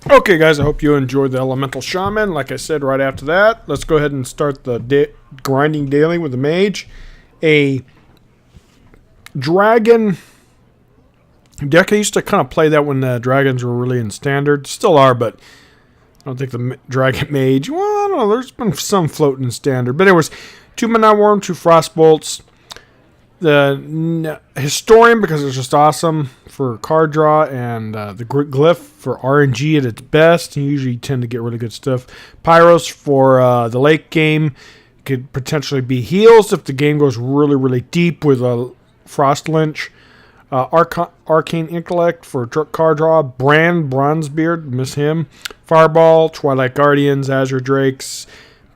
Okay, guys, I hope you enjoyed the Elemental Shaman. Like I said right after that, let's go ahead and start the grinding daily with the Mage. A dragon deck. I used to kind of play that when the dragons were really in standard. Still are, but I don't think the Dragon Mage. Well, I don't know. There's been some floating in standard. But anyways, 2 Mana Worm, 2 Frostbolts. The Historian, because it's just awesome for card draw, and the Glyph for RNG at its best. You usually tend to get really good stuff. Pyros for the late game. Could potentially be heals if the game goes really, really deep with a Frost Lynch. Arcane Intellect for card draw. Brand, Bronzebeard, miss him. Fireball, Twilight Guardians, Azure Drakes.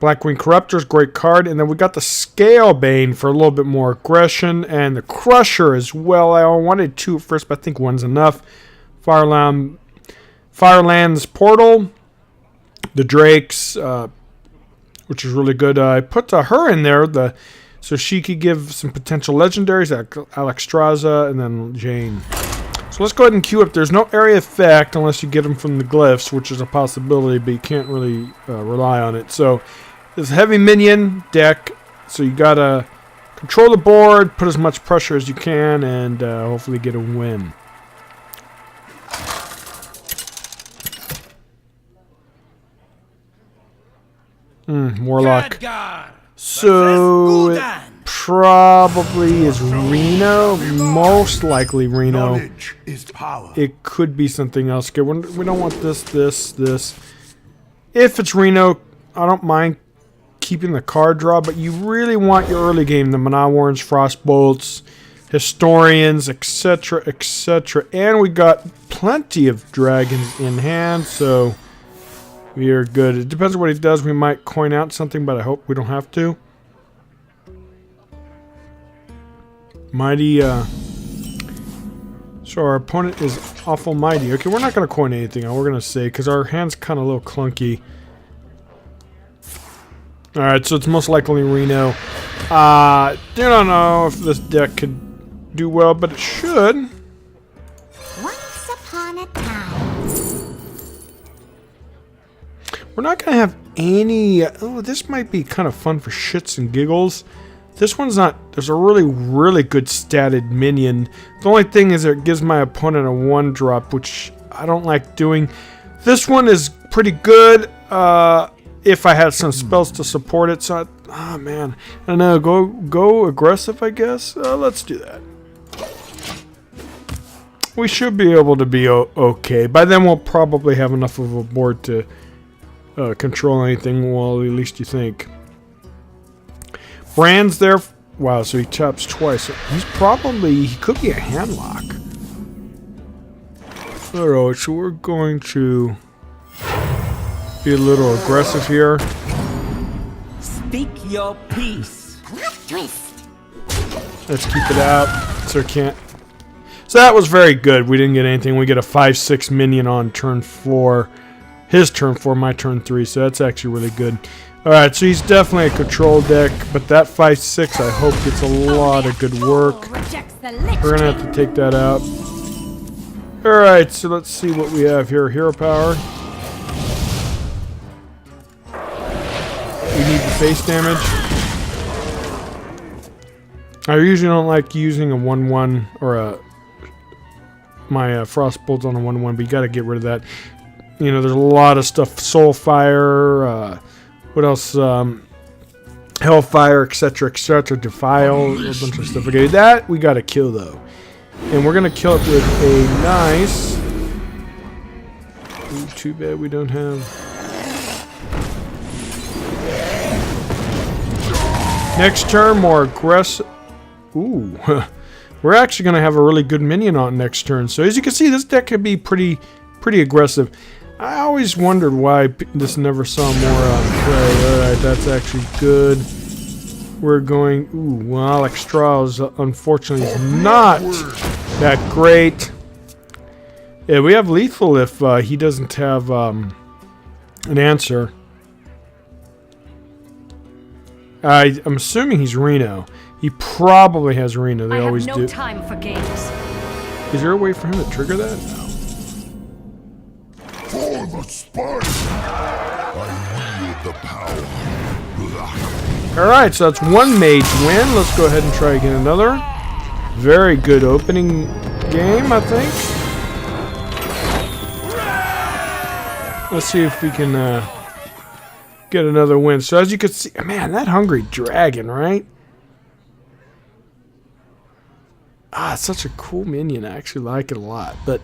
Blackwing Corruptors, great card. And then we got the Scalebane for a little bit more aggression. And the Crusher as well. I wanted 2 at first, but I think 1's enough. Firelands Portal. The Drakes, which is really good. I put her in there so she could give some potential legendaries. Alexstrasza and then Jane. So let's go ahead and queue up. There's no area effect unless you get them from the glyphs, which is a possibility, but you can't really rely on it. So it's a heavy minion deck, so you gotta control the board, put as much pressure as you can, and hopefully get a win. Warlock. So it probably is Reno. Most likely Reno. It could be something else. Okay, we don't want this. If it's Reno, I don't mind keeping the card draw, but you really want your early game, the Mana Warrens, Frostbolts, Historians, etc., etc. And we got plenty of dragons in hand, so we are good. It depends on what he does. We might coin out something, but I hope we don't have to. Mighty, so our opponent is awful mighty. Okay, we're not going to coin anything. We're going to say, because our hand's kind of a little clunky. Alright, so it's most likely Reno. I don't know if this deck could do well, but it should. Once upon a time. We're not going to have any... Oh, this might be kind of fun for shits and giggles. This one's not... There's a really, really good statted minion. The only thing is it gives my opponent a 1-drop, which I don't like doing. This one is pretty good if I had some spells to support it. So, man. I don't know. Go aggressive, I guess. Let's do that. We should be able to be okay. By then, we'll probably have enough of a board to control anything. Well, at least you think. Brand's there. Wow, so he taps twice. He could be a handlock. Alright, so we're going to be a little aggressive here. Speak your piece. Let's keep it out so it can't. So that was very good. We didn't get anything. We get a 5/6 minion on turn 4. His turn 4, my turn 3. So that's actually really good. Alright, so he's definitely a control deck, but that 5/6 I hope gets a lot of good work. We're gonna have to take that out. Alright, so let's see what we have here. Hero power. We need the face damage. I usually don't like using a 1/1 or my Frostbolt's on a 1/1, but you gotta get rid of that. You know, there's a lot of stuff. Soulfire, what else? Hellfire, etc., etc. Defile, a bunch of stuff. Okay, that we gotta kill though, and we're gonna kill it with a nice. Ooh, too bad we don't have. Next turn, more aggressive. Ooh, we're actually gonna have a really good minion on next turn. So as you can see, this deck could be pretty aggressive. I always wondered why this never saw more play. Alright, that's actually good. We're going... Ooh, well, Alexstrasza, unfortunately, is not that great. Yeah, we have lethal if he doesn't have an answer. I'm assuming he's Reno. He probably has Reno. They always do. Time for games. Is there a way for him to trigger that? No. For the spine, I wield the power. Alright, so that's one mage win. Let's go ahead and try again another. Very good opening game, I think. Let's see if we can get another win. So as you can see, man, that hungry dragon, right? Ah, it's such a cool minion. I actually like it a lot. But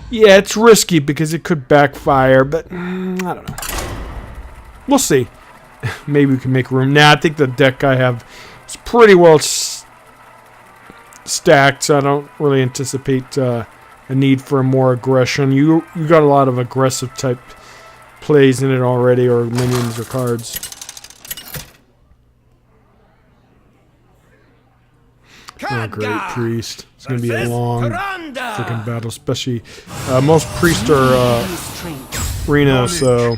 yeah, it's risky because it could backfire. But I don't know. We'll see. Maybe we can make room. Nah, I think the deck I have is pretty well stacked, so I don't really anticipate a need for more aggression. You got a lot of aggressive type plays in it already, or minions or cards. Oh, great priest. It's going to be a long freaking battle, especially most priests are Reno, so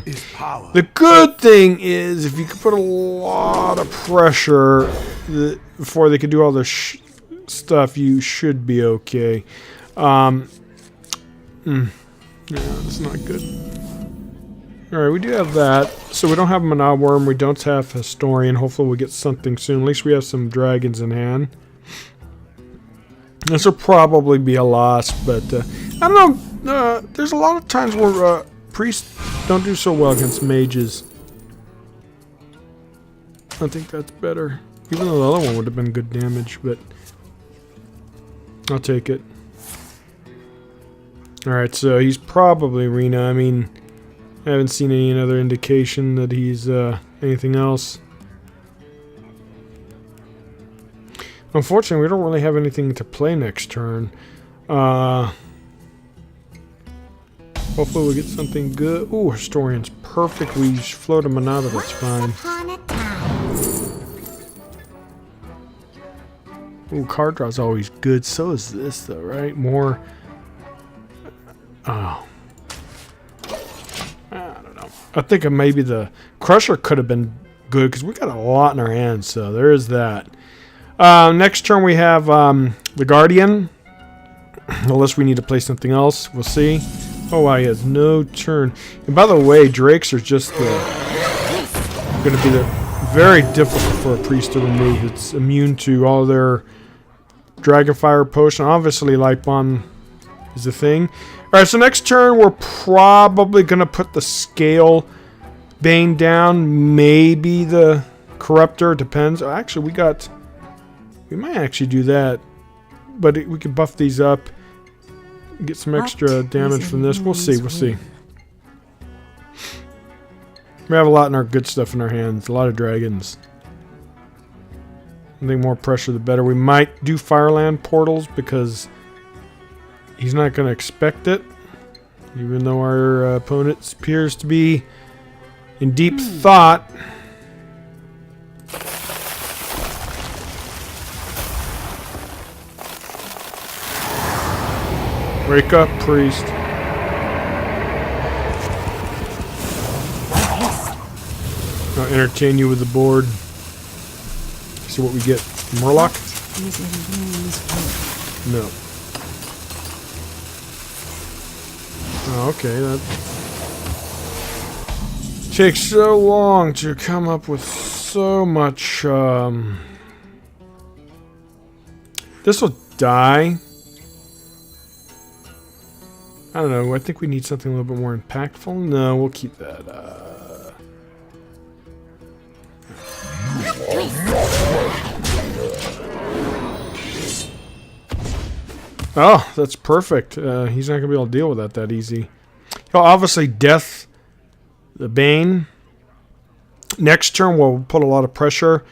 the good thing is if you can put a lot of pressure before they can do all the stuff, you should be okay. Yeah, that's not good. Alright, we do have that. So we don't have Mana Worm, we don't have Historian. Hopefully we'll get something soon. At least we have some dragons in hand. This will probably be a loss, but I don't know. There's a lot of times where priests don't do so well against mages. I think that's better. Even though the other one would have been good damage, but I'll take it. Alright, so he's probably Rena. I mean, I haven't seen any other indication that he's anything else. Unfortunately, we don't really have anything to play next turn. Hopefully we'll get something good. Ooh, Historian's perfect. We float a Manada, that's fine. Ooh, card draw's always good. So is this, though, right? More... Oh. I don't know. I think maybe the Crusher could have been good, because we got a lot in our hands, so there is that. Next turn we have the Guardian. Unless we need to play something else. We'll see. Oh wow, he has no turn. And by the way, Drakes are just going to be very difficult for a priest to remove. It's immune to all their Dragonfire Potion. Obviously, Light Bomb is the thing. Alright, so next turn we're probably going to put the Scale Bane down. Maybe the Corruptor. Depends. Oh, actually, we might actually do that. But we could buff these up. Get some extra damage from this. We'll see. We'll see. We have a lot in our good stuff in our hands. A lot of dragons. I think more pressure the better. We might do Fireland portals because he's not going to expect it. Even though our opponent appears to be in deep thought. Wake up, priest. I'll entertain you with the board. See what we get. Murloc? No. Oh, okay, that takes so long to come up with so much. This will die. I don't know. I think we need something a little bit more impactful. No, we'll keep that. Oh, that's perfect. He's not going to be able to deal with that easy. Well, obviously, Death, the Bane. Next turn, we'll put a lot of pressure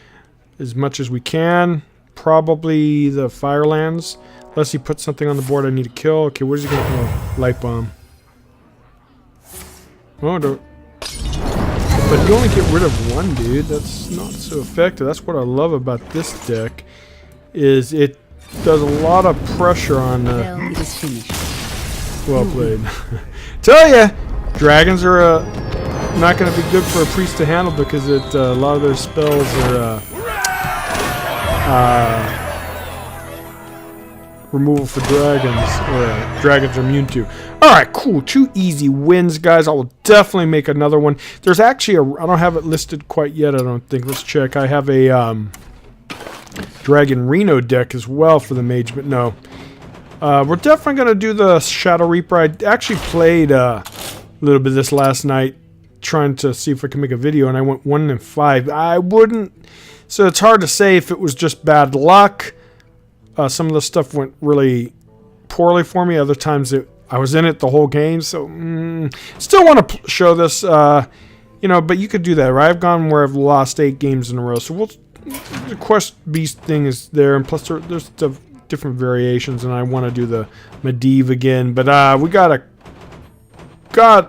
as much as we can. Probably the Firelands. Unless he puts something on the board I need to kill. Okay, where's he going to go? Light Bomb. Oh, don't. But you only get rid of one, dude. That's not so effective. That's what I love about this deck. Is it does a lot of pressure on... well played. Tell ya! Dragons are not going to be good for a priest to handle because a lot of their spells are... removal for dragons. Dragons are immune to. Alright, cool. 2 easy wins, guys. I will definitely make another one. There's actually I don't have it listed quite yet, I don't think. Let's check. I have a Dragon Reno deck as well for the mage, but no. We're definitely going to do the Shadow Reaper. I actually played a little bit of this last night, trying to see if I can make a video, and I went 1 in 5. I wouldn't... So it's hard to say if it was just bad luck. Some of the stuff went really poorly for me. Other times I was in it the whole game. So still want to show this, you know, but you could do that, right? I've gone where I've lost 8 games in a row. So the Quest Beast thing is there. And plus there's the different variations. And I want to do the Medivh again. But we got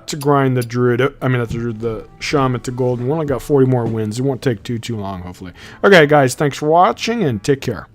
to grind the Druid. I mean, not the Druid, the Shaman to gold. And we only got 40 more wins. It won't take too long, hopefully. Okay, guys, thanks for watching and take care.